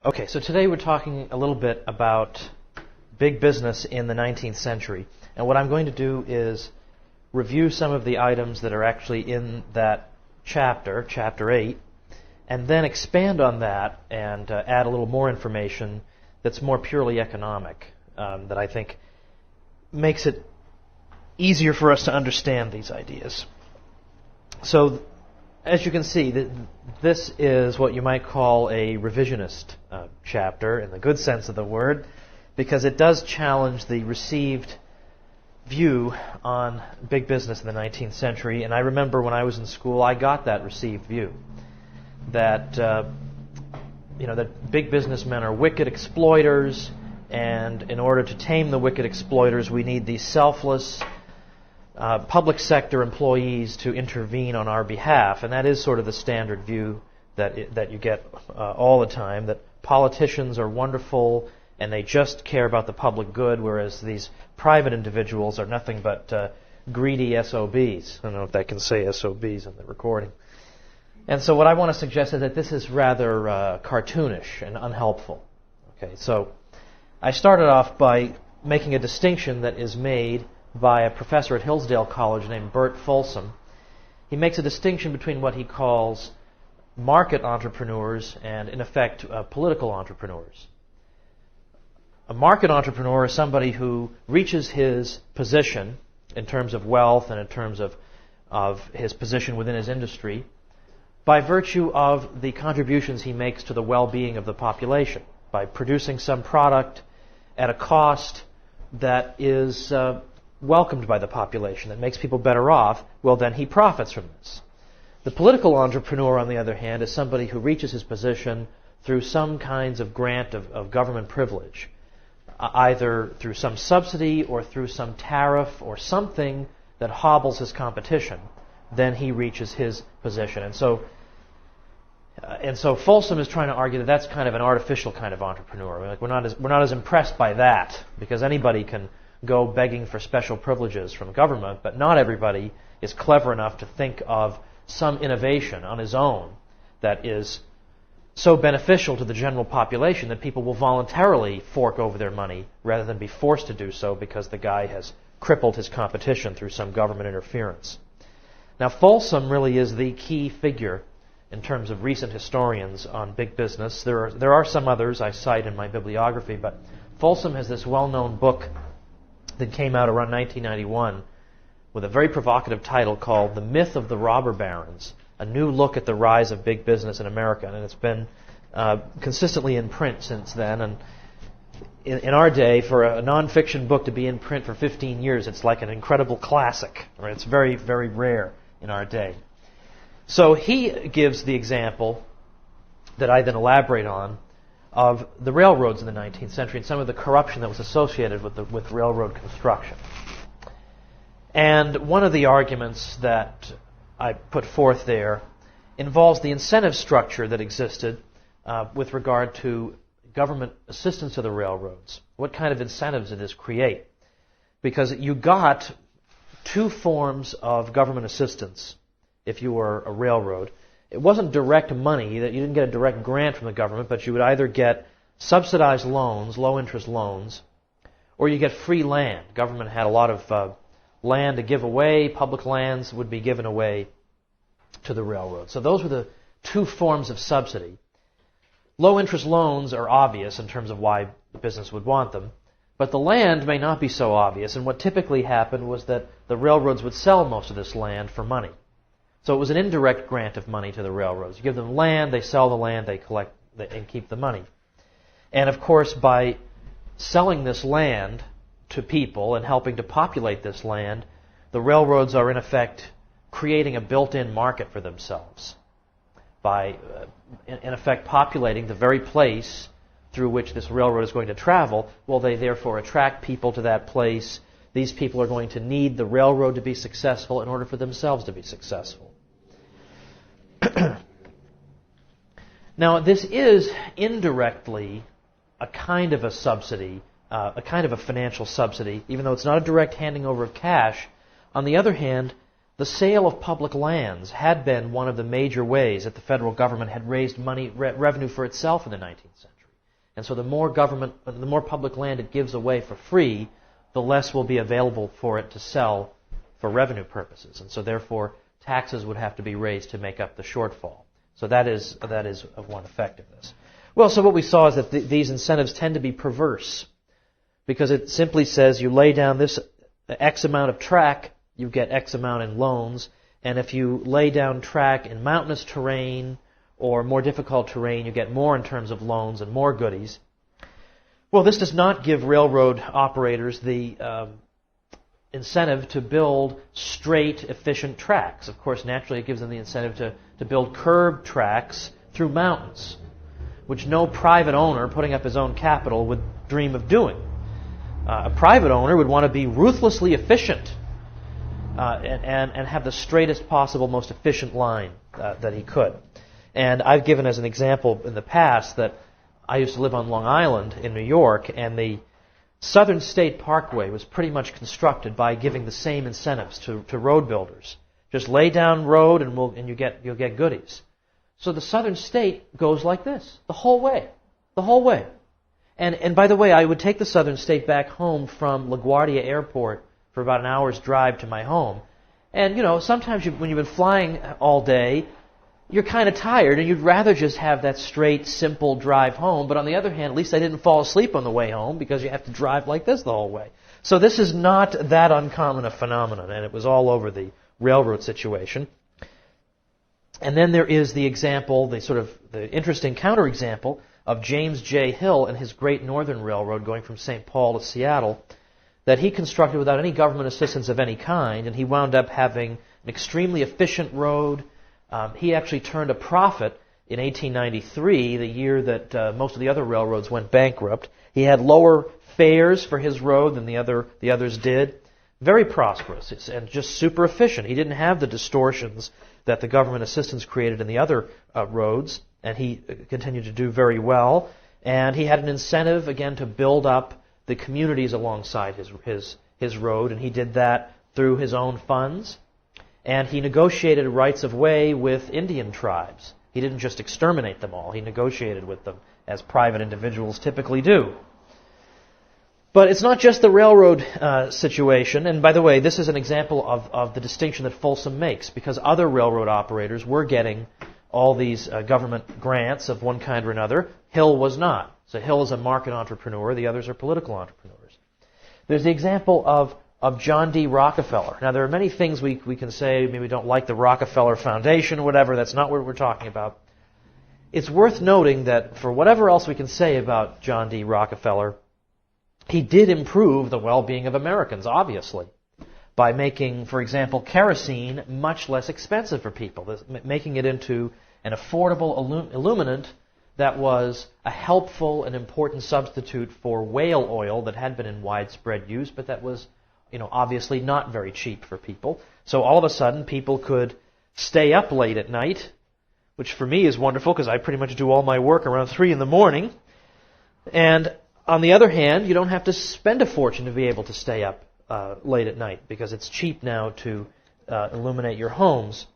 Okay, so today we're talking a little bit about big business in the 19th century. And what I'm going to do is review some of the items that are actually in that chapter, chapter 8, and then expand on that and add a little more information that's more purely economic, that I think makes it easier for us to understand these ideas. So, as you can see, this is what you might call a revisionist chapter, in the good sense of the word, because it does challenge the received view on big business in the 19th century. And I remember when I was in school, I got that received view that that big businessmen are wicked exploiters, and in order to tame the wicked exploiters, we need these selfless public sector employees to intervene on our behalf. And that is sort of the standard view that you get all the time, that politicians are wonderful and they just care about the public good, whereas these private individuals are nothing but greedy SOBs. I don't know if I can say SOBs in the recording. And so what I want to suggest is that this is rather cartoonish and unhelpful. Okay, so I started off by making a distinction that is made by a professor at Hillsdale College named Bert Folsom. He makes a distinction between what he calls market entrepreneurs and, in effect, political entrepreneurs. A market entrepreneur is somebody who reaches his position in terms of wealth and in terms of his position within his industry by virtue of the contributions he makes to the well-being of the population, by producing some product at a cost that is welcomed by the population, that makes people better off. Well, then he profits from this. The political entrepreneur, on the other hand, is somebody who reaches his position through some kinds of grant of government privilege, either through some subsidy or through some tariff or something that hobbles his competition. Then he reaches his position. And so Folsom is trying to argue that that's kind of an artificial kind of entrepreneur. We're not as impressed by that, because anybody can go begging for special privileges from government, but not everybody is clever enough to think of some innovation on his own that is so beneficial to the general population that people will voluntarily fork over their money rather than be forced to do so because the guy has crippled his competition through some government interference. Now, Folsom really is the key figure in terms of recent historians on big business. There are some others I cite in my bibliography, but Folsom has this well-known book that came out around 1991 with a very provocative title called The Myth of the Robber Barons, a new look at the rise of big business in America. And it's been consistently in print since then. And in our day, for a nonfiction book to be in print for 15 years, it's like an incredible classic. Right? It's very, very rare in our day. So he gives the example that I then elaborate on of the railroads in the 19th century and some of the corruption that was associated with railroad construction. And one of the arguments that I put forth there involves the incentive structure that existed with regard to government assistance to the railroads. What kind of incentives did this create? Because you got two forms of government assistance if you were a railroad. It wasn't direct money, that you didn't get a direct grant from the government, but you would either get subsidized loans, low-interest loans, or you get free land. Government had a lot of land to give away. Public lands would be given away to the railroad. So those were the two forms of subsidy. Low-interest loans are obvious in terms of why the business would want them, but the land may not be so obvious, and what typically happened was that the railroads would sell most of this land for money. So it was an indirect grant of money to the railroads. You give them land, they sell the land, they collect and keep the money. And of course, by selling this land to people and helping to populate this land, the railroads are in effect creating a built-in market for themselves by, in effect, populating the very place through which this railroad is going to travel. Well, they therefore attract people to that place. These people are going to need the railroad to be successful in order for themselves to be successful. Now, this is indirectly a kind of a subsidy, a kind of a financial subsidy, even though it's not a direct handing over of cash. On the other hand, the sale of public lands had been one of the major ways that the federal government had raised money, revenue for itself in the 19th century. And so the more public land it gives away for free, the less will be available for it to sell for revenue purposes. And so therefore, taxes would have to be raised to make up the shortfall. So that is one effect of this. Well, so what we saw is that these incentives tend to be perverse, because it simply says you lay down this X amount of track, you get X amount in loans, and if you lay down track in mountainous terrain or more difficult terrain, you get more in terms of loans and more goodies. Well, this does not give railroad operators the incentive to build straight, efficient tracks. Of course, naturally, it gives them the incentive to build curved tracks through mountains, which no private owner putting up his own capital would dream of doing. A private owner would want to be ruthlessly efficient and have the straightest possible, most efficient line that he could. And I've given as an example in the past that I used to live on Long Island in New York, and the Southern State Parkway was pretty much constructed by giving the same incentives to road builders. Just lay down road and you'll get goodies. So the Southern State goes like this the whole way. And by the way, I would take the Southern State back home from LaGuardia Airport for about an hour's drive to my home. And sometimes when you've been flying all day, you're kind of tired and you'd rather just have that straight, simple drive home. But on the other hand, at least I didn't fall asleep on the way home, because you have to drive like this the whole way. So this is not that uncommon a phenomenon, and it was all over the railroad situation. And then there is the example, the interesting counterexample of James J. Hill and his Great Northern Railroad going from St. Paul to Seattle, that he constructed without any government assistance of any kind, and he wound up having an extremely efficient road. He actually turned a profit in 1893, the year that most of the other railroads went bankrupt. He had lower fares for his road than the others did. Very prosperous and just super efficient. He didn't have the distortions that the government assistance created in the other roads, and he continued to do very well. And he had an incentive, again, to build up the communities alongside his road, and he did that through his own funds. And he negotiated rights of way with Indian tribes. He didn't just exterminate them all. He negotiated with them, as private individuals typically do. But it's not just the railroad situation. And by the way, this is an example of the distinction that Folsom makes, because other railroad operators were getting all these government grants of one kind or another. Hill was not. So Hill is a market entrepreneur. The others are political entrepreneurs. There's the example of John D. Rockefeller. Now, there are many things we can say. Maybe we don't like the Rockefeller Foundation, whatever. That's not what we're talking about. It's worth noting that for whatever else we can say about John D. Rockefeller, he did improve the well-being of Americans, obviously, by making, for example, kerosene much less expensive for people, making it into an affordable illuminant that was a helpful and important substitute for whale oil that had been in widespread use, but that was obviously not very cheap for people. So all of a sudden, people could stay up late at night, which for me is wonderful because I pretty much do all my work around 3 in the morning. And on the other hand, you don't have to spend a fortune to be able to stay up late at night, because it's cheap now to illuminate your homes.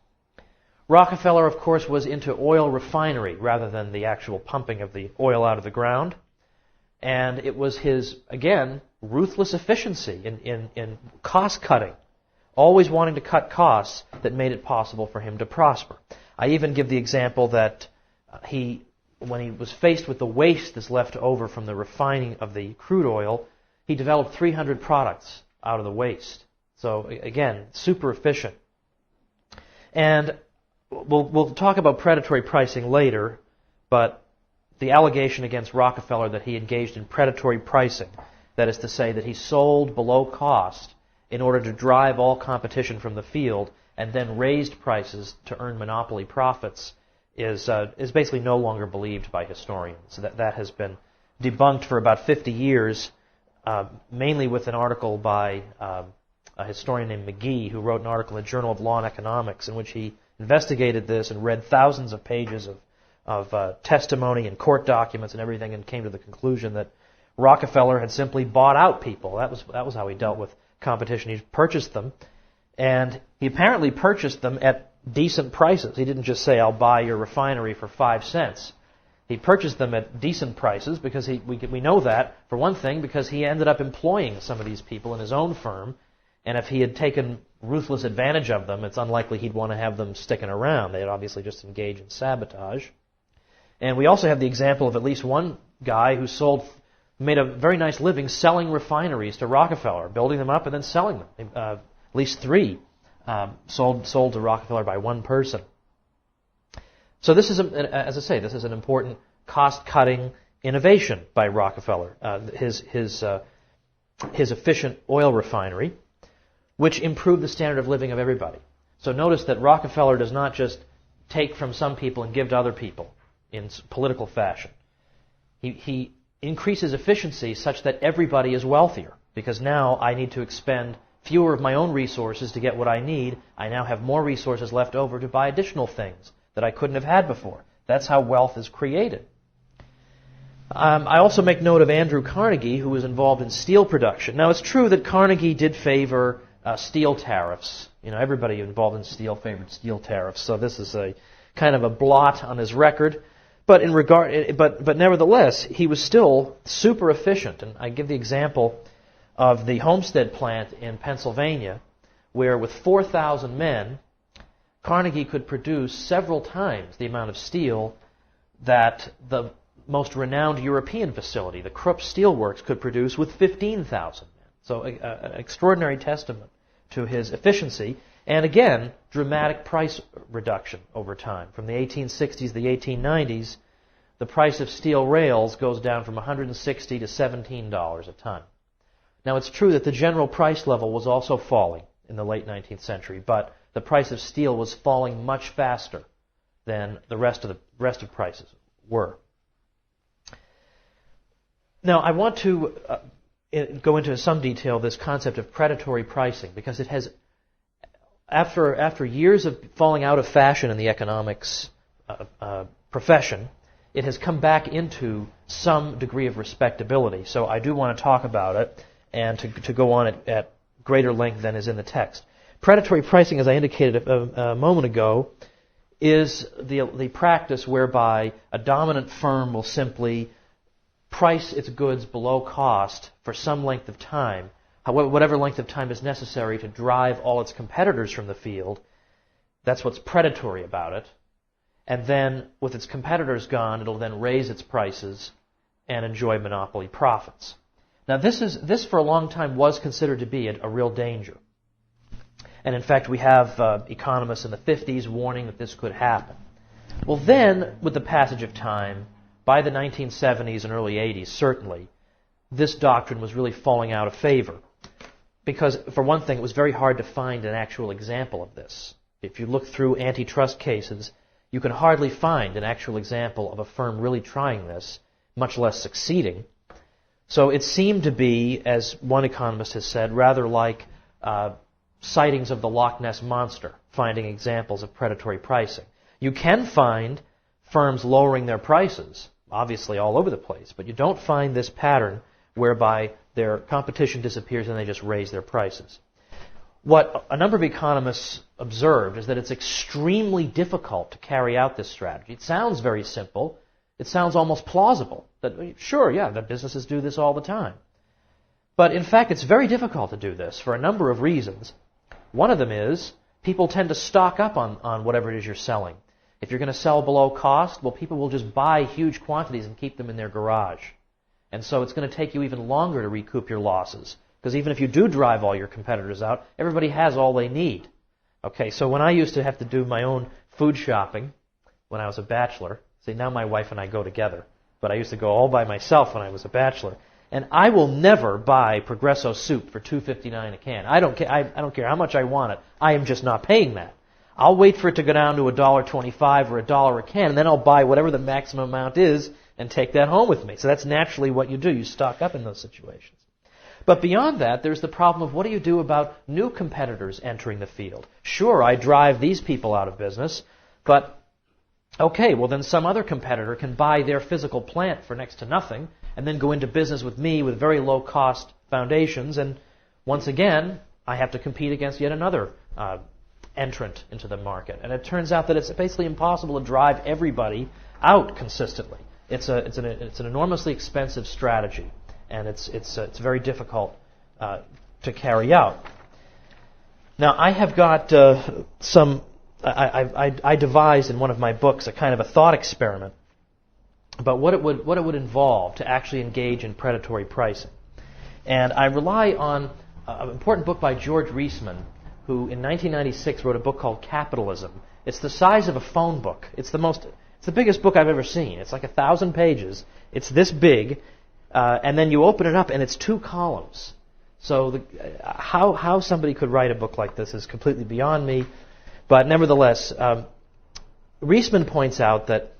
Rockefeller, of course, was into oil refinery rather than the actual pumping of the oil out of the ground. And it was his, again, ruthless efficiency in cost cutting, always wanting to cut costs, that made it possible for him to prosper. I even give the example that when he was faced with the waste that's left over from the refining of the crude oil, he developed 300 products out of the waste. So again, super efficient. And we'll talk about predatory pricing later, but the allegation against Rockefeller that he engaged in predatory pricing, that is to say that he sold below cost in order to drive all competition from the field and then raised prices to earn monopoly profits, is basically no longer believed by historians. So that has been debunked for about 50 years, mainly with an article by a historian named McGee, who wrote an article in the Journal of Law and Economics in which he investigated this and read thousands of pages of testimony and court documents and everything, and came to the conclusion that Rockefeller had simply bought out people. That was how he dealt with competition. He purchased them, and he apparently purchased them at decent prices. He didn't just say, "I'll buy your refinery for 5 cents." He purchased them at decent prices because we know that, for one thing, because he ended up employing some of these people in his own firm, and if he had taken ruthless advantage of them, it's unlikely he'd want to have them sticking around. They'd obviously just engage in sabotage. And we also have the example of at least one guy who made a very nice living selling refineries to Rockefeller, building them up and then selling them. At least 3 sold to Rockefeller by one person. So this is, as I say, this is an important cost-cutting innovation by Rockefeller. His efficient oil refinery, which improved the standard of living of everybody. So notice that Rockefeller does not just take from some people and give to other people in political fashion. He increases efficiency such that everybody is wealthier, because now I need to expend fewer of my own resources to get what I need. I now have more resources left over to buy additional things that I couldn't have had before. That's how wealth is created. I also make note of Andrew Carnegie, who was involved in steel production. Now, it's true that Carnegie did favor steel tariffs. Everybody involved in steel favored steel tariffs, so this is a kind of a blot on his record. But nevertheless, he was still super efficient. And I give the example of the Homestead plant in Pennsylvania, where with 4,000 men, Carnegie could produce several times the amount of steel that the most renowned European facility, the Krupp Steel Works, could produce with 15,000 men. So an extraordinary testament to his efficiency. And again, dramatic price reduction over time. From the 1860s to the 1890s, the price of steel rails goes down from $160 to $17 a ton. Now, it's true that the general price level was also falling in the late 19th century, but the price of steel was falling much faster than the rest of prices were. Now, I want to go into some detail this concept of predatory pricing, because it has, after years of falling out of fashion in the economics profession, it has come back into some degree of respectability. So I do want to talk about it and to go on at greater length than is in the text. Predatory pricing, as I indicated a moment ago, is the practice whereby a dominant firm will simply price its goods below cost for some length of time, whatever length of time is necessary to drive all its competitors from the field. That's what's predatory about it. And then, with its competitors gone, it'll then raise its prices and enjoy monopoly profits. Now, this for a long time was considered to be a real danger. And in fact, we have economists in the 50s warning that this could happen. Well, then, with the passage of time, by the 1970s and early 80s, certainly, this doctrine was really falling out of favor. Because, for one thing, it was very hard to find an actual example of this. If you look through antitrust cases, you can hardly find an actual example of a firm really trying this, much less succeeding. So it seemed to be, as one economist has said, rather like sightings of the Loch Ness Monster, finding examples of predatory pricing. You can find firms lowering their prices, obviously all over the place, but you don't find this pattern whereby their competition disappears and they just raise their prices. What a number of economists observed is that it's extremely difficult to carry out this strategy. It sounds very simple. It sounds almost plausible. That, sure, yeah, the businesses do this all the time. But in fact, it's very difficult to do this for a number of reasons. One of them is people tend to stock up on whatever it is you're selling. If you're going to sell below cost, well, people will just buy huge quantities and keep them in their garage. And so it's going to take you even longer to recoup your losses. Because even if you do drive all your competitors out, everybody has all they need. Okay, so when I used to have to do my own food shopping when I was a bachelor, see, now my wife and I go together, but I used to go all by myself when I was a bachelor, and I will never buy Progresso soup for $2.59 a can. I don't care how much I want it. I am just not paying that. I'll wait for it to go down to $1.25 or $1 a can, and then I'll buy whatever the maximum amount is and take that home with me. So that's naturally what you do. You stock up in those situations. But beyond that, there's the problem of what do you do about new competitors entering the field? Sure, I drive these people out of business, but okay, well then some other competitor can buy their physical plant for next to nothing and then go into business with me with very low cost foundations, and once again, I have to compete against yet another entrant into the market. And it turns out that it's basically impossible to drive everybody out consistently. it's an enormously expensive strategy, and it's very difficult to carry out. Now, I have got I devised in one of my books a kind of a thought experiment about what it would involve to actually engage in predatory pricing. And I rely on an important book by George Reisman, who in 1996 wrote a book called Capitalism. It's the size of a phone book. It's the biggest book I've ever seen. It's like 1,000 pages. It's this big, and then you open it up and it's 2 columns. So how somebody could write a book like this is completely beyond me. But nevertheless, Reisman points out that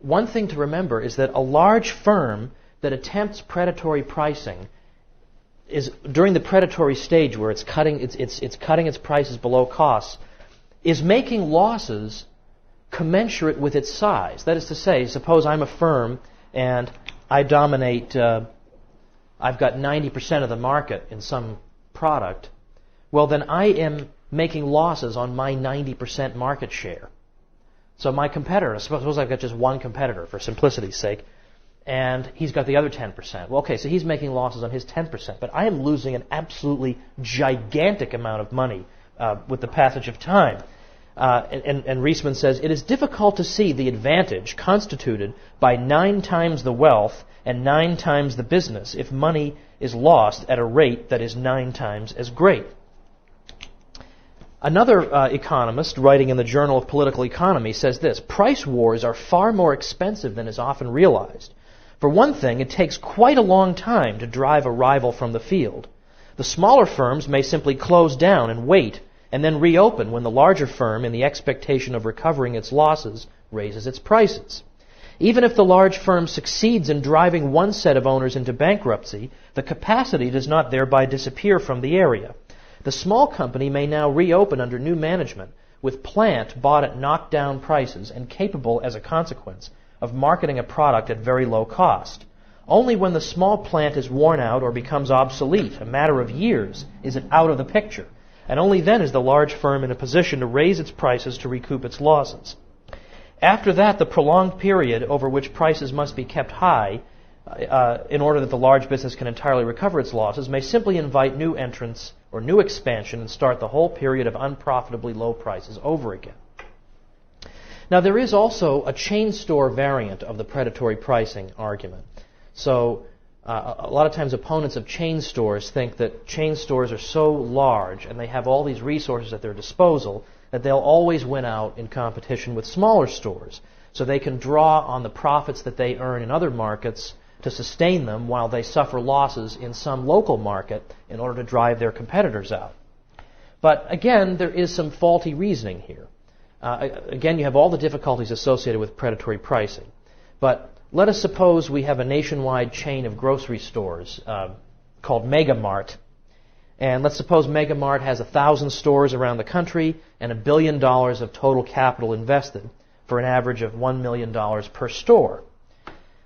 one thing to remember is that a large firm that attempts predatory pricing is during the predatory stage where it's cutting its prices below costs, is making losses commensurate with its size. That is to say, suppose I'm a firm and I dominate, I've got 90% of the market in some product. Well, then I am making losses on my 90% market share. So my competitor, suppose I've got just one competitor for simplicity's sake, and he's got the other 10%. Well, okay, so he's making losses on his 10%, but I am losing an absolutely gigantic amount of money with the passage of time. And Reisman says, it is difficult to see the advantage constituted by 9 times the wealth and 9 times the business if money is lost at a rate that is 9 times as great. Another economist writing in the Journal of Political Economy says this: price wars are far more expensive than is often realized. For one thing, it takes quite a long time to drive a rival from the field. The smaller firms may simply close down and wait, and then reopen when the larger firm, in the expectation of recovering its losses, raises its prices. Even if the large firm succeeds in driving one set of owners into bankruptcy, the capacity does not thereby disappear from the area. The small company may now reopen under new management, with plant bought at knockdown prices and capable, as a consequence, of marketing a product at very low cost. Only when the small plant is worn out or becomes obsolete, a matter of years, is it out of the picture, and only then is the large firm in a position to raise its prices to recoup its losses. After that, the prolonged period over which prices must be kept high in order that the large business can entirely recover its losses may simply invite new entrants or new expansion and start the whole period of unprofitably low prices over again. Now, there is also a chain store variant of the predatory pricing argument. So a lot of times opponents of chain stores think that chain stores are so large and they have all these resources at their disposal that they'll always win out in competition with smaller stores. So they can draw on the profits that they earn in other markets to sustain them while they suffer losses in some local market in order to drive their competitors out. But again, there is some faulty reasoning here. Again, you have all the difficulties associated with predatory pricing. But let us suppose we have a nationwide chain of grocery stores called Megamart. And let's suppose Megamart has 1,000 stores around the country and $1 billion of total capital invested for an average of $1 million per store.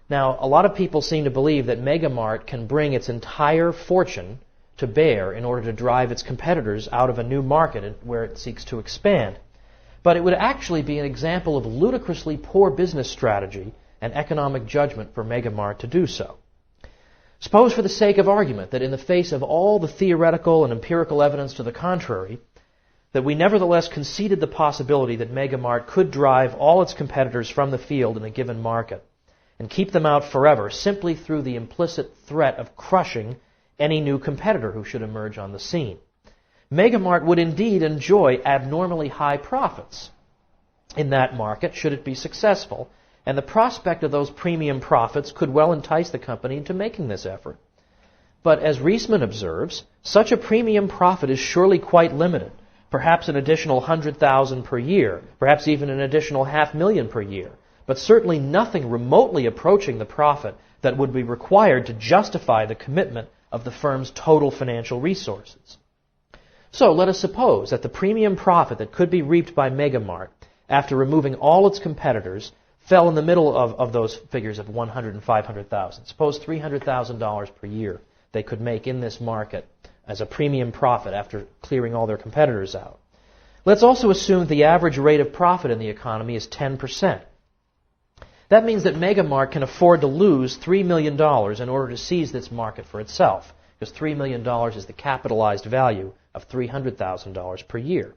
Now, a lot of people seem to believe that Megamart can bring its entire fortune to bear in order to drive its competitors out of a new market where it seeks to expand. But it would actually be an example of ludicrously poor business strategy and economic judgment for Megamart to do so. Suppose, for the sake of argument, that in the face of all the theoretical and empirical evidence to the contrary, that we nevertheless conceded the possibility that Megamart could drive all its competitors from the field in a given market and keep them out forever simply through the implicit threat of crushing any new competitor who should emerge on the scene. Megamart would indeed enjoy abnormally high profits in that market should it be successful, and the prospect of those premium profits could well entice the company into making this effort. But as Reisman observes, such a premium profit is surely quite limited, perhaps an additional 100,000 per year, perhaps even an additional 500,000 per year, but certainly nothing remotely approaching the profit that would be required to justify the commitment of the firm's total financial resources. So let us suppose that the premium profit that could be reaped by Megamart after removing all its competitors fell in the middle of those figures of 100 and 500,000. Suppose $300,000 per year they could make in this market as a premium profit after clearing all their competitors out. Let's also assume the average rate of profit in the economy is 10%. That means that Megamart can afford to lose $3 million in order to seize this market for itself, because $3 million is the capitalized value of $300,000 per year.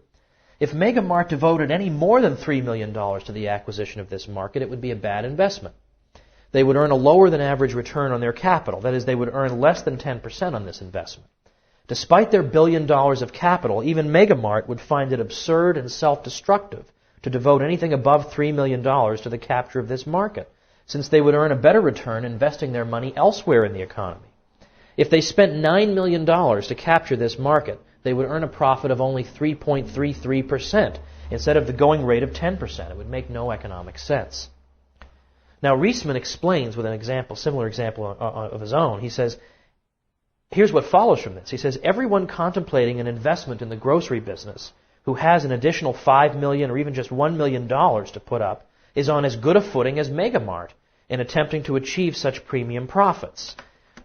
If Megamart devoted any more than $3 million to the acquisition of this market, it would be a bad investment. They would earn a lower than average return on their capital. That is, they would earn less than 10% on this investment. Despite their $1 billion of capital, even Megamart would find it absurd and self-destructive to devote anything above $3 million to the capture of this market, since they would earn a better return investing their money elsewhere in the economy. If they spent $9 million to capture this market, they would earn a profit of only 3.33% instead of the going rate of 10%. It would make no economic sense. Now, Reisman explains with an example, similar example of his own. He says, here's what follows from this. He says, everyone contemplating an investment in the grocery business who has an additional $5 million or even just $1 million to put up is on as good a footing as Megamart in attempting to achieve such premium profits.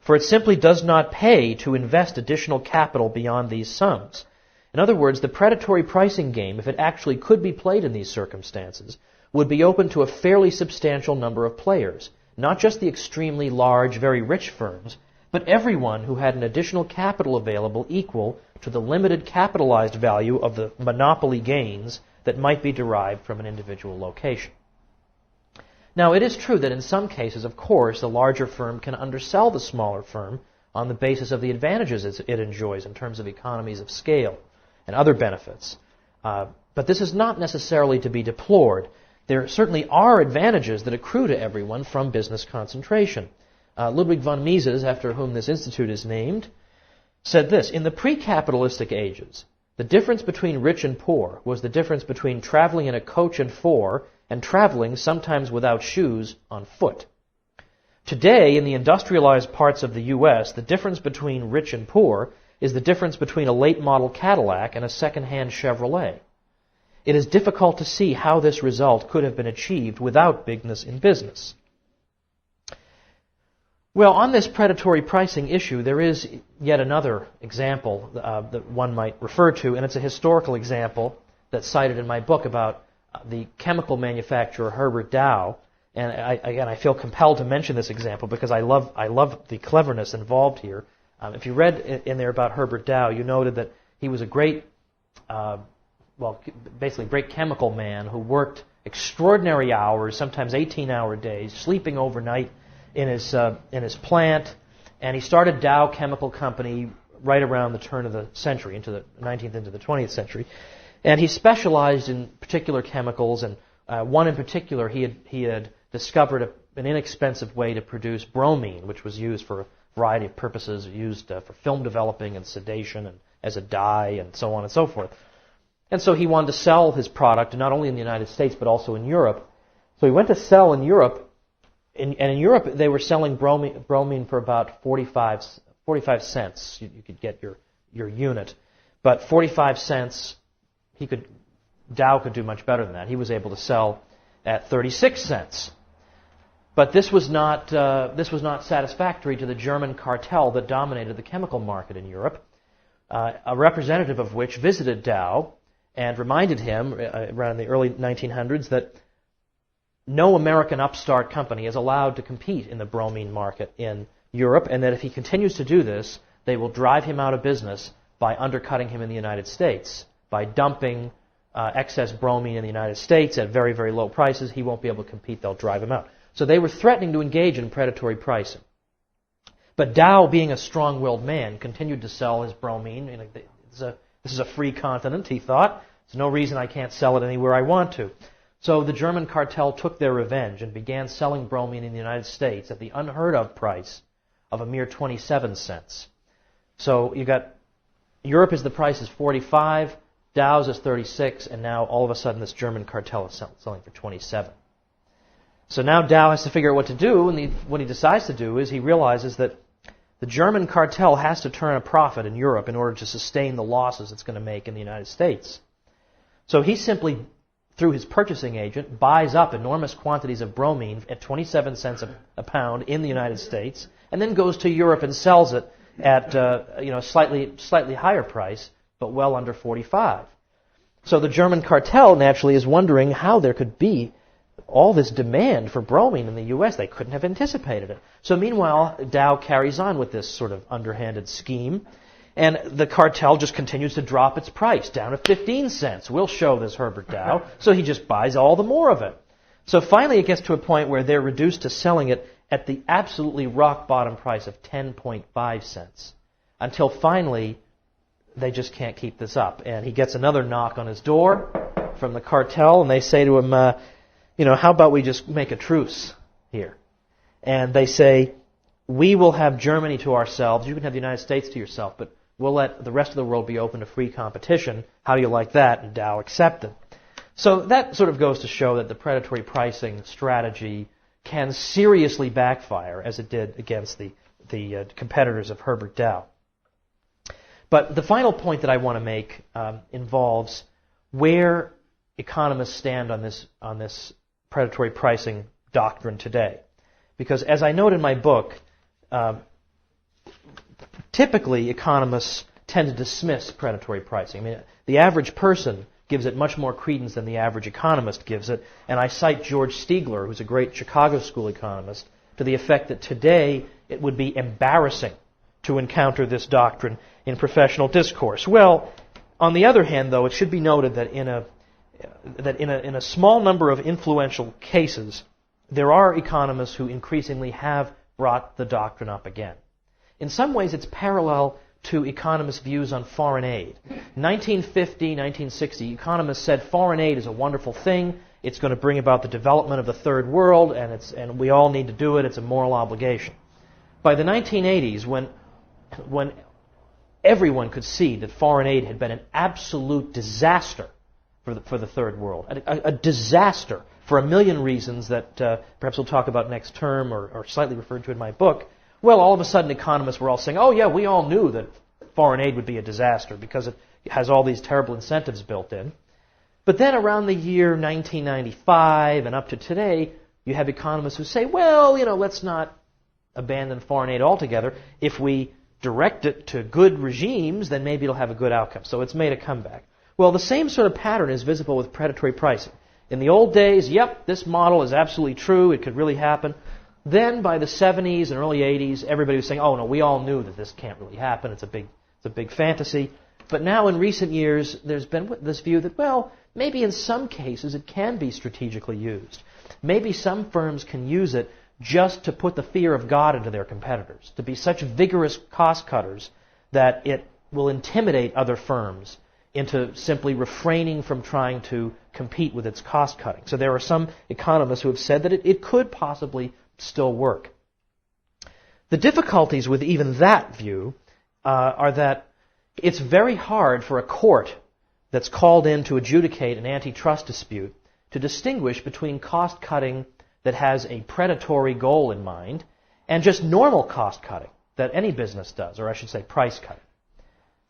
For it simply does not pay to invest additional capital beyond these sums. In other words, the predatory pricing game, if it actually could be played in these circumstances, would be open to a fairly substantial number of players, not just the extremely large, very rich firms, but everyone who had an additional capital available equal to the limited capitalized value of the monopoly gains that might be derived from an individual location. Now, it is true that in some cases, of course, the larger firm can undersell the smaller firm on the basis of the advantages it enjoys in terms of economies of scale and other benefits. But this is not necessarily to be deplored. There certainly are advantages that accrue to everyone from business concentration. Ludwig von Mises, after whom this institute is named, said this: in the pre-capitalistic ages, the difference between rich and poor was the difference between traveling in a coach and four and traveling, sometimes without shoes, on foot. Today, in the industrialized parts of the U.S., the difference between rich and poor is the difference between a late-model Cadillac and a second-hand Chevrolet. It is difficult to see how this result could have been achieved without bigness in business. Well, on this predatory pricing issue, there is yet another example that one might refer to, and it's a historical example that's cited in my book about the chemical manufacturer Herbert Dow. And I feel compelled to mention this example because I love the cleverness involved here. If you read in there about Herbert Dow, you noted that he was a great, basically great chemical man who worked extraordinary hours, sometimes 18-hour days, sleeping overnight in his plant, and he started Dow Chemical Company right around the turn of the century, into the 19th into the 20th century, and he specialized in particular chemicals, and one in particular he had discovered an inexpensive way to produce bromine, which was used for a variety of purposes, used for film developing and sedation and as a dye and so on and so forth. And so he wanted to sell his product not only in the United States but also in Europe. So he went to sell in Europe. And in Europe, they were selling bromine for about 45 cents. You could get your unit. But 45 cents, Dow could do much better than that. He was able to sell at 36 cents. But this was not satisfactory to the German cartel that dominated the chemical market in Europe, a representative of which visited Dow and reminded him around the early 1900s that no American upstart company is allowed to compete in the bromine market in Europe, and that if he continues to do this, they will drive him out of business by undercutting him in the United States. By dumping excess bromine in the United States at very, very low prices, he won't be able to compete. They'll drive him out. So they were threatening to engage in predatory pricing. But Dow, being a strong-willed man, continued to sell his bromine. This is a free continent, he thought. There's no reason I can't sell it anywhere I want to. So the German cartel took their revenge and began selling bromine in the United States at the unheard-of price of a mere 27 cents. So you got Europe is the price is 45, Dow's is 36, and now all of a sudden this German cartel is selling for 27. So now Dow has to figure out what to do, and what he decides to do is he realizes that the German cartel has to turn a profit in Europe in order to sustain the losses it's going to make in the United States. So he simply, through his purchasing agent, buys up enormous quantities of bromine at 27 cents a pound in the United States, and then goes to Europe and sells it at slightly higher price, but well under 45. So the German cartel naturally is wondering how there could be all this demand for bromine in the U.S. They couldn't have anticipated it. So meanwhile, Dow carries on with this sort of underhanded scheme, and the cartel just continues to drop its price down to 15 cents. We'll show this Herbert Dow. So he just buys all the more of it. So finally it gets to a point where they're reduced to selling it at the absolutely rock bottom price of 10.5 cents. Until finally, they just can't keep this up. And he gets another knock on his door from the cartel, and they say to him, how about we just make a truce here? And they say, we will have Germany to ourselves, you can have the United States to yourself, but we'll let the rest of the world be open to free competition. How do you like that? And Dow accepted. So that sort of goes to show that the predatory pricing strategy can seriously backfire, as it did against the competitors of Herbert Dow. But the final point that I want to make involves where economists stand on this predatory pricing doctrine today. Because as I note in my book, typically economists tend to dismiss predatory pricing. I mean, the average person gives it much more credence than the average economist gives it. And I cite George Stiegler, who's a great Chicago school economist, to the effect that today it would be embarrassing to encounter this doctrine in professional discourse. Well, on the other hand, though, it should be noted that in a small number of influential cases, there are economists who increasingly have brought the doctrine up again. In some ways, it's parallel to economists' views on foreign aid. 1950, 1960, economists said foreign aid is a wonderful thing. It's going to bring about the development of the third world, and we all need to do it. It's a moral obligation. By the 1980s, when everyone could see that foreign aid had been an absolute disaster for the third world, a disaster for a million reasons that perhaps we'll talk about next term or slightly referred to in my book. Well, all of a sudden economists were all saying, oh yeah, we all knew that foreign aid would be a disaster because it has all these terrible incentives built in. But then around the year 1995 and up to today, you have economists who say, well, let's not abandon foreign aid altogether. If we direct it to good regimes, then maybe it'll have a good outcome. So it's made a comeback. Well, the same sort of pattern is visible with predatory pricing. In the old days, yep, this model is absolutely true, it could really happen. Then by the 70s and early 80s, everybody was saying, oh no, we all knew that this can't really happen, it's a big fantasy. But now in recent years, there's been this view that, well, maybe in some cases it can be strategically used. Maybe some firms can use it just to put the fear of God into their competitors, to be such vigorous cost cutters that it will intimidate other firms into simply refraining from trying to compete with its cost cutting. So there are some economists who have said that it could possibly still work. The difficulties with even that view are that it's very hard for a court that's called in to adjudicate an antitrust dispute to distinguish between cost cutting that has a predatory goal in mind and just normal cost cutting that any business does, or I should say price cutting.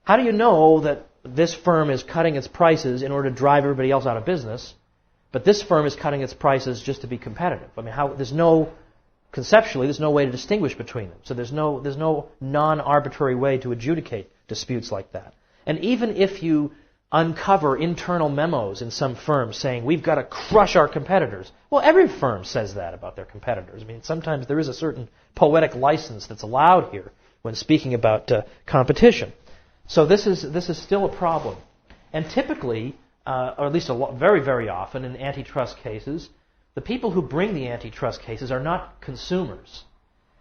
How do you know that this firm is cutting its prices in order to drive everybody else out of business, but this firm is cutting its prices just to be competitive? I mean, conceptually, there's no way to distinguish between them. So there's no non-arbitrary way to adjudicate disputes like that. And even if you uncover internal memos in some firms saying, we've got to crush our competitors, well, every firm says that about their competitors. I mean, sometimes there is a certain poetic license that's allowed here when speaking about competition. So this is still a problem. And typically, or at least very, very often in antitrust cases, the people who bring the antitrust cases are not consumers.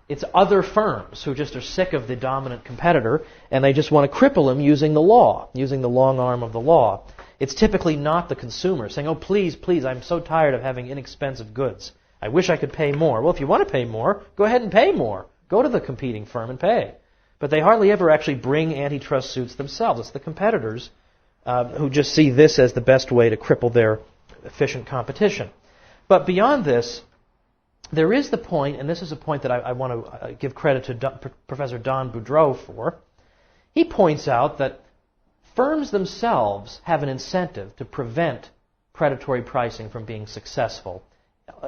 It's other firms who just are sick of the dominant competitor and they just want to cripple him using the law, using the long arm of the law. It's typically not the consumer saying, oh, please, please, I'm so tired of having inexpensive goods. I wish I could pay more. Well, if you want to pay more, go ahead and pay more. Go to the competing firm and pay. But they hardly ever actually bring antitrust suits themselves. It's the competitors who just see this as the best way to cripple their efficient competition. But beyond this, there is the point, and this is a point that I want to give credit to Professor Don Boudreau for. He points out that firms themselves have an incentive to prevent predatory pricing from being successful.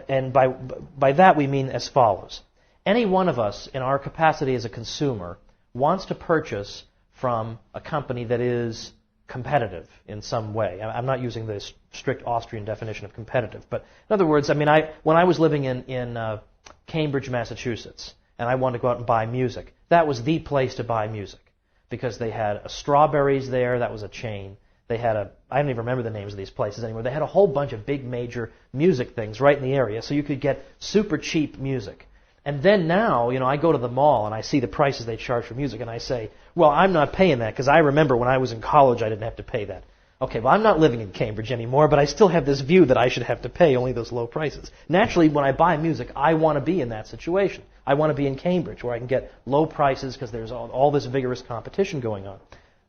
And by that we mean as follows. Any one of us in our capacity as a consumer wants to purchase from a company that is competitive in some way. I'm not using the strict Austrian definition of competitive, but in other words, I mean, when I was living in Cambridge, Massachusetts, and I wanted to go out and buy music, that was the place to buy music because they had Strawberries there. That was a chain. They had I don't even remember the names of these places anymore. They had a whole bunch of big major music things right in the area, so you could get super cheap music. And then now, I go to the mall and I see the prices they charge for music, and I say, well, I'm not paying that because I remember when I was in college I didn't have to pay that. Okay, well, I'm not living in Cambridge anymore, but I still have this view that I should have to pay only those low prices. Naturally, when I buy music, I want to be in that situation. I want to be in Cambridge where I can get low prices because there's all this vigorous competition going on.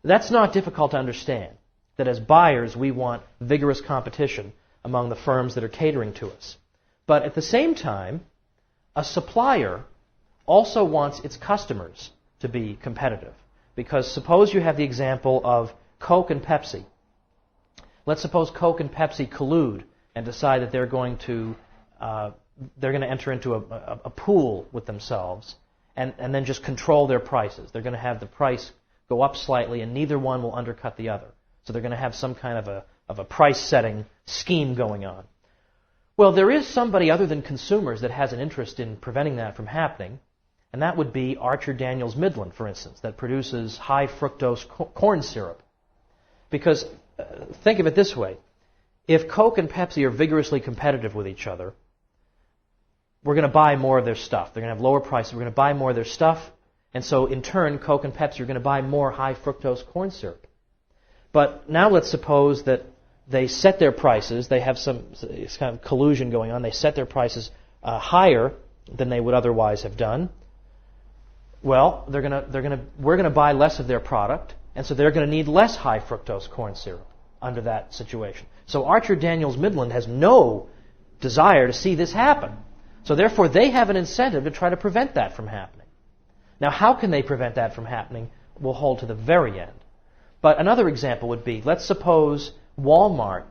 That's not difficult to understand, that as buyers we want vigorous competition among the firms that are catering to us. But at the same time, a supplier also wants its customers to be competitive. Because suppose you have the example of Coke and Pepsi. Let's suppose Coke and Pepsi collude and decide that they're going to enter into a pool with themselves and then just control their prices. They're going to have the price go up slightly and neither one will undercut the other. So they're going to have some kind of a price-setting scheme going on. Well, there is somebody other than consumers that has an interest in preventing that from happening, and that would be Archer Daniels Midland, for instance, that produces high fructose corn syrup. Because think of it this way. If Coke and Pepsi are vigorously competitive with each other, we're going to buy more of their stuff. They're going to have lower prices. We're going to buy more of their stuff, and so in turn, Coke and Pepsi are going to buy more high fructose corn syrup. But now let's suppose that they set their prices. They have some kind of collusion going on. They set their prices higher than they would otherwise have done. Well, we're going to buy less of their product, and so they're going to need less high fructose corn syrup under that situation. So Archer Daniels Midland has no desire to see this happen. So therefore, they have an incentive to try to prevent that from happening. Now, how can they prevent that from happening will hold to the very end. But another example would be, let's suppose Walmart,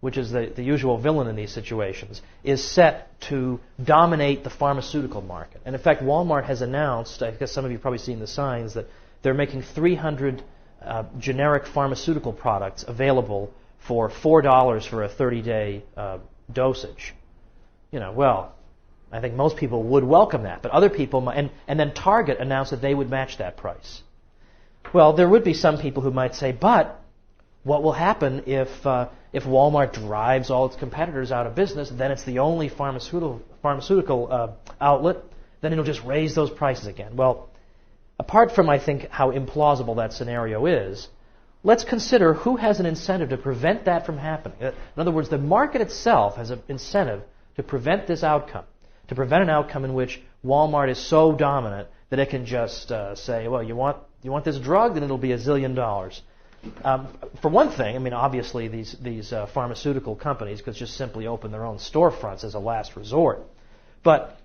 which is the usual villain in these situations, is set to dominate the pharmaceutical market. And in fact, Walmart has announced, I guess some of you have probably seen the signs, that they're making 300 generic pharmaceutical products available for $4 for a 30-day dosage. Well, I think most people would welcome that, but other people might, and then Target announced that they would match that price. Well, there would be some people who might say, but what will happen if Walmart drives all its competitors out of business, then it's the only pharmaceutical outlet, then it'll just raise those prices again. Well, apart from, I think, how implausible that scenario is, let's consider who has an incentive to prevent that from happening. In other words, the market itself has an incentive to prevent this outcome, to prevent an outcome in which Walmart is so dominant that it can just say, well, you want this drug, then it'll be $1 zillion. For one thing, I mean, obviously these pharmaceutical companies could just simply open their own storefronts as a last resort. But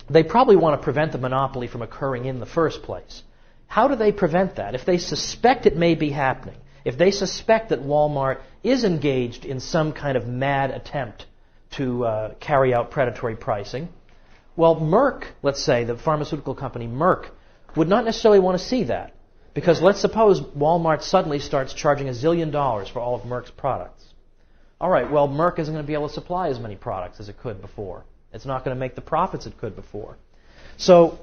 they probably want to prevent the monopoly from occurring in the first place. How do they prevent that? If they suspect it may be happening, if they suspect that Walmart is engaged in some kind of mad attempt to carry out predatory pricing, well, Merck, let's say, the pharmaceutical company Merck, would not necessarily want to see that. Because let's suppose Walmart suddenly starts charging $1 zillion for all of Merck's products. All right, well, Merck isn't going to be able to supply as many products as it could before. It's not going to make the profits it could before. So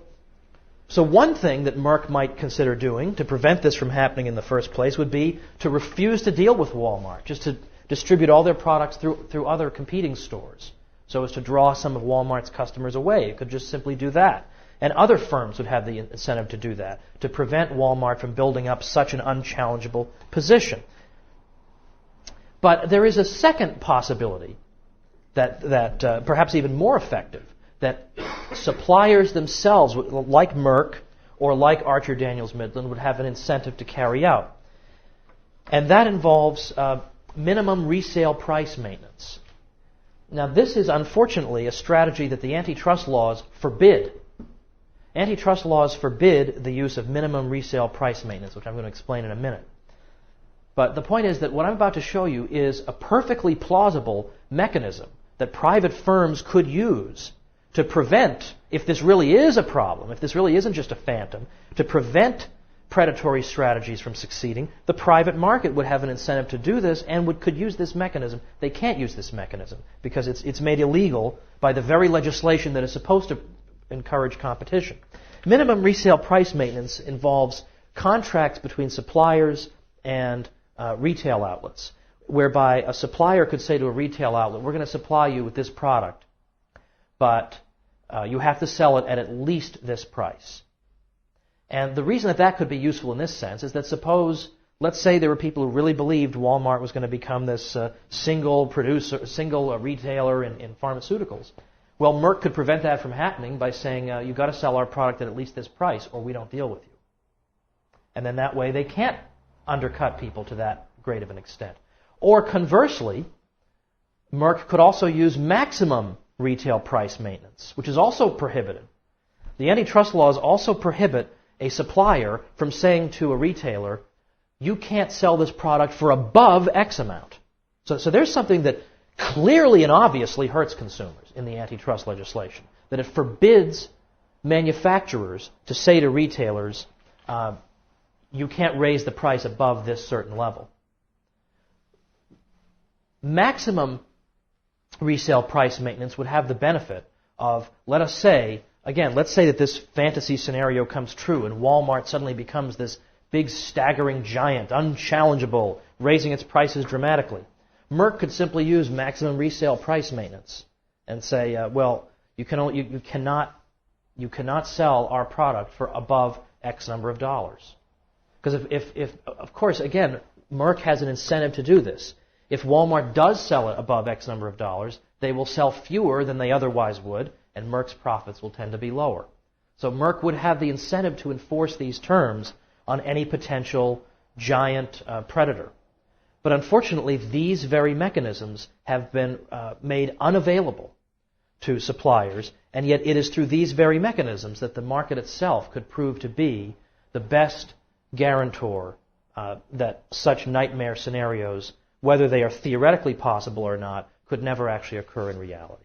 one thing that Merck might consider doing to prevent this from happening in the first place would be to refuse to deal with Walmart, just to distribute all their products through other competing stores, so as to draw some of Walmart's customers away. It could just simply do that. And other firms would have the incentive to do that, to prevent Walmart from building up such an unchallengeable position. But there is a second possibility that perhaps even more effective, that suppliers themselves, like Merck or like Archer Daniels Midland, would have an incentive to carry out. And that involves minimum resale price maintenance. Now, this is unfortunately a strategy that the antitrust laws forbid. Antitrust laws forbid the use of minimum resale price maintenance, which I'm going to explain in a minute. But the point is that what I'm about to show you is a perfectly plausible mechanism that private firms could use to prevent, if this really is a problem, if this really isn't just a phantom, to prevent predatory strategies from succeeding. The private market would have an incentive to do this and could use this mechanism. They can't use this mechanism because it's made illegal by the very legislation that is supposed to encourage competition. Minimum resale price maintenance involves contracts between suppliers and retail outlets, whereby a supplier could say to a retail outlet, we're going to supply you with this product, but you have to sell it at least this price. And the reason that could be useful in this sense is that let's say there were people who really believed Walmart was going to become this single retailer in pharmaceuticals. Well, Merck could prevent that from happening by saying, you've got to sell our product at least this price or we don't deal with you. And then that way they can't undercut people to that great of an extent. Or conversely, Merck could also use maximum retail price maintenance, which is also prohibited. The antitrust laws also prohibit a supplier from saying to a retailer, you can't sell this product for above X amount. So there's something that clearly and obviously hurts consumers in the antitrust legislation, that it forbids manufacturers to say to retailers, you can't raise the price above this certain level. Maximum resale price maintenance would have the benefit of, let's say that this fantasy scenario comes true and Walmart suddenly becomes this big staggering giant, unchallengeable, raising its prices dramatically. Merck could simply use maximum resale price maintenance and say, you cannot sell our product for above X number of dollars. Because if of course, again, Merck has an incentive to do this. If Walmart does sell it above X number of dollars, they will sell fewer than they otherwise would, and Merck's profits will tend to be lower. So Merck would have the incentive to enforce these terms on any potential giant predator. But unfortunately, these very mechanisms have been made unavailable to suppliers, and yet it is through these very mechanisms that the market itself could prove to be the best guarantor that such nightmare scenarios, whether they are theoretically possible or not, could never actually occur in reality.